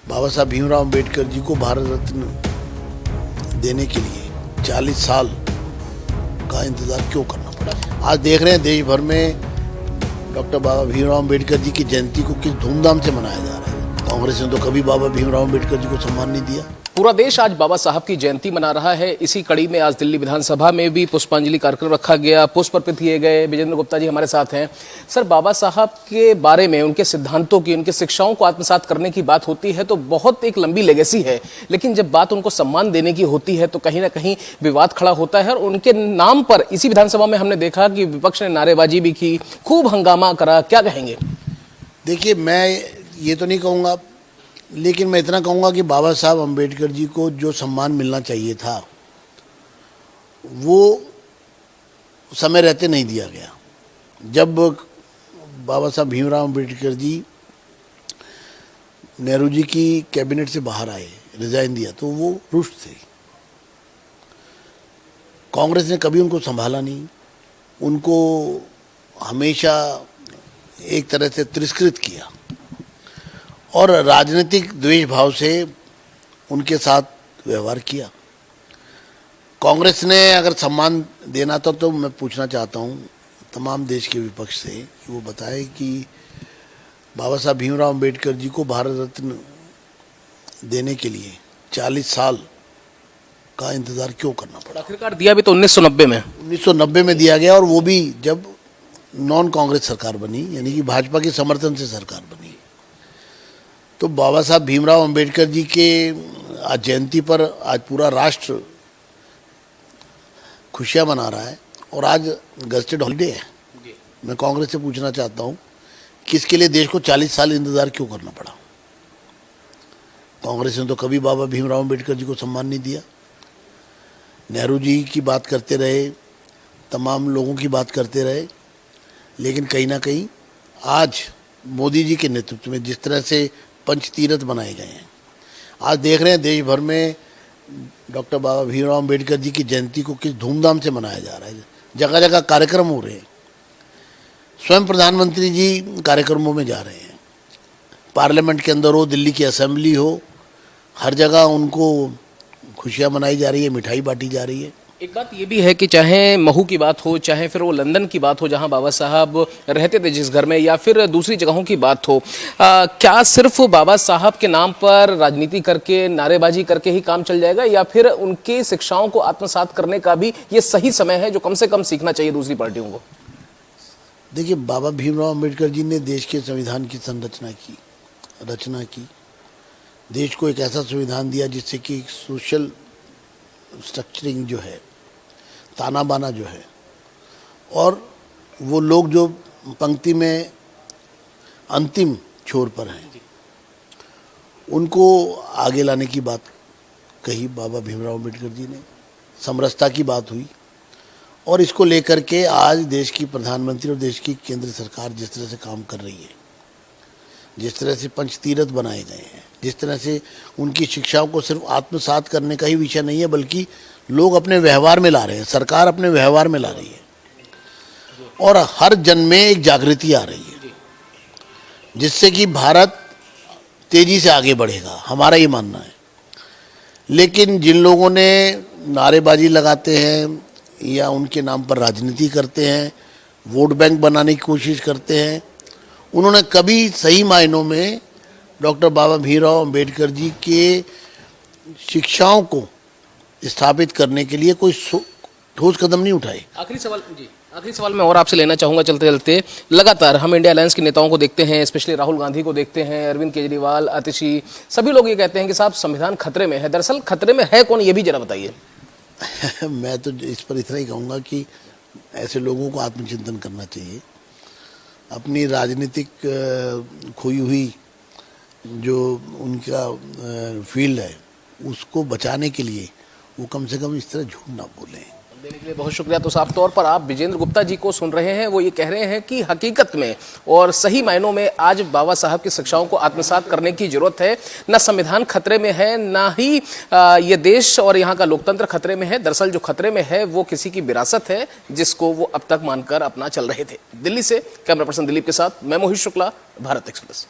बाबा साहब भीमराव अंबेडकर जी को भारत रत्न देने के लिए 40 साल का इंतजार क्यों करना पड़ा। आज देख रहे हैं देश भर में डॉक्टर बाबा भीमराव अंबेडकर जी की जयंती को किस धूमधाम से मनाया जा रहा है। कांग्रेस ने तो कभी बाबा भीमराव अंबेडकर जी को सम्मान नहीं दिया। पूरा देश आज बाबा साहब की जयंती मना रहा है। इसी कड़ी में आज दिल्ली विधानसभा में भी पुष्पांजलि कार्यक्रम रखा गया, पुष्प अर्पित किए गए। विजेंद्र गुप्ता जी हमारे साथ हैं। सर, बाबा साहब के बारे में, उनके सिद्धांतों की, उनके शिक्षाओं को आत्मसात करने की बात होती है तो बहुत एक लंबी लेगेसी है, लेकिन जब बात उनको सम्मान देने की होती है तो कहीं ना कहीं विवाद खड़ा होता है। और उनके नाम पर इसी विधानसभा में हमने देखा कि विपक्ष ने नारेबाजी भी की, खूब हंगामा करा। क्या कहेंगे? देखिए, मैं ये तो नहीं कहूँगा, लेकिन मैं इतना कहूँगा कि बाबा साहब अंबेडकर जी को जो सम्मान मिलना चाहिए था वो समय रहते नहीं दिया गया। जब बाबा साहब भीमराव अंबेडकर जी नेहरू जी की कैबिनेट से बाहर आए, रिजाइन दिया, तो वो रुष्ट थे। कांग्रेस ने कभी उनको संभाला नहीं, उनको हमेशा एक तरह से तिरस्कृत किया और राजनीतिक द्वेष भाव से उनके साथ व्यवहार किया। कांग्रेस ने अगर सम्मान देना था तो मैं पूछना चाहता हूं तमाम देश के विपक्ष से कि वो बताए कि बाबा साहब भीमराव अंबेडकर जी को भारत रत्न देने के लिए 40 साल का इंतजार क्यों करना पड़ा। आखिरकार दिया भी तो 1990 में 1990 में दिया गया, और वो भी जब नॉन कांग्रेस सरकार बनी, यानी कि भाजपा के समर्थन से सरकार बनी। तो बाबा साहब भीमराव अंबेडकर जी के आज जयंती पर आज पूरा राष्ट्र खुशियां मना रहा है और आज गजटेड हॉलीडे है। मैं कांग्रेस से पूछना चाहता हूं कि इसके लिए देश को 40 साल इंतजार क्यों करना पड़ा। कांग्रेस ने तो कभी बाबा भीमराव अंबेडकर जी को सम्मान नहीं दिया। नेहरू जी की बात करते रहे, तमाम लोगों की बात करते रहे, लेकिन कहीं ना कहीं आज मोदी जी के नेतृत्व में जिस तरह से पंचतीर्थ बनाए गए हैं, आज देख रहे हैं देश भर में डॉक्टर बाबा भीमराव अंबेडकर जी की जयंती को किस धूमधाम से मनाया जा रहा है। जगह जगह कार्यक्रम हो रहे हैं, स्वयं प्रधानमंत्री जी कार्यक्रमों में जा रहे हैं, पार्लियामेंट के अंदर हो, दिल्ली की असेंबली हो, हर जगह उनको खुशियाँ मनाई जा रही है, मिठाई बांटी जा रही है। एक बात ये भी है कि चाहे महू की बात हो, चाहे फिर वो लंदन की बात हो जहां बाबा साहब रहते थे जिस घर में, या फिर दूसरी जगहों की बात हो, क्या सिर्फ बाबा साहब के नाम पर राजनीति करके, नारेबाजी करके ही काम चल जाएगा, या फिर उनकी शिक्षाओं को आत्मसात करने का भी ये सही समय है जो कम से कम सीखना चाहिए दूसरी पार्टियों को? देखिए, बाबा भीमराव अंबेडकर जी ने देश के संविधान की रचना की, देश को एक ऐसा संविधान दिया जिससे कि सोशल स्ट्रक्चरिंग जो है, ताना बाना जो है, और वो लोग जो पंक्ति में अंतिम छोर पर हैं, उनको आगे लाने की बात कही बाबा भीमराव अंबेडकर जी ने। समरसता की बात हुई, और इसको लेकर के आज देश की प्रधानमंत्री और देश की केंद्र सरकार जिस तरह से काम कर रही है, जिस तरह से पंचतीर्थ बनाए गए हैं, जिस तरह से उनकी शिक्षाओं को सिर्फ आत्मसात करने का ही विषय नहीं है, बल्कि लोग अपने व्यवहार में ला रहे हैं, सरकार अपने व्यवहार में ला रही है, और हर जन में एक जागृति आ रही है, जिससे कि भारत तेजी से आगे बढ़ेगा, हमारा ये मानना है। लेकिन जिन लोगों ने नारेबाजी लगाते हैं या उनके नाम पर राजनीति करते हैं, वोट बैंक बनाने की कोशिश करते हैं, उन्होंने कभी सही मायनों में डॉक्टर बाबा भीमराव अंबेडकर जी के शिक्षाओं को स्थापित करने के लिए कोई ठोस कदम नहीं उठाए। आखिरी सवाल मैं और आपसे लेना चाहूँगा चलते चलते। लगातार हम इंडिया अलायंस के नेताओं को देखते हैं, स्पेशली राहुल गांधी को देखते हैं, अरविंद केजरीवाल, आतिशी, सभी लोग ये कहते हैं कि साहब संविधान खतरे में है। दरअसल खतरे में है कौन, ये भी जरा बताइए। मैं तो इस पर इतना ही कहूँगा कि ऐसे लोगों को आत्मचिंतन करना चाहिए। अपनी राजनीतिक खोई हुई जो उनका फील्ड है, उसको बचाने के लिए वो कम से कम इस तरह झूठ ना बोलें। देने के लिए बहुत शुक्रिया। तो साफ तौर पर आप विजेंद्र गुप्ता जी को सुन रहे हैं, वो ये कह रहे हैं कि हकीकत में और सही मायनों में आज बाबा साहब की शिक्षाओं को आत्मसात करने की जरूरत है। ना संविधान खतरे में है, ना ही ये देश और यहाँ का लोकतंत्र खतरे में है। दरअसल जो खतरे में है वो किसी की विरासत है जिसको वो अब तक मानकर अपना चल रहे थे। दिल्ली से कैमरा पर्सन दिलीप के साथ मैं मोहित शुक्ला, भारत एक्सप्रेस।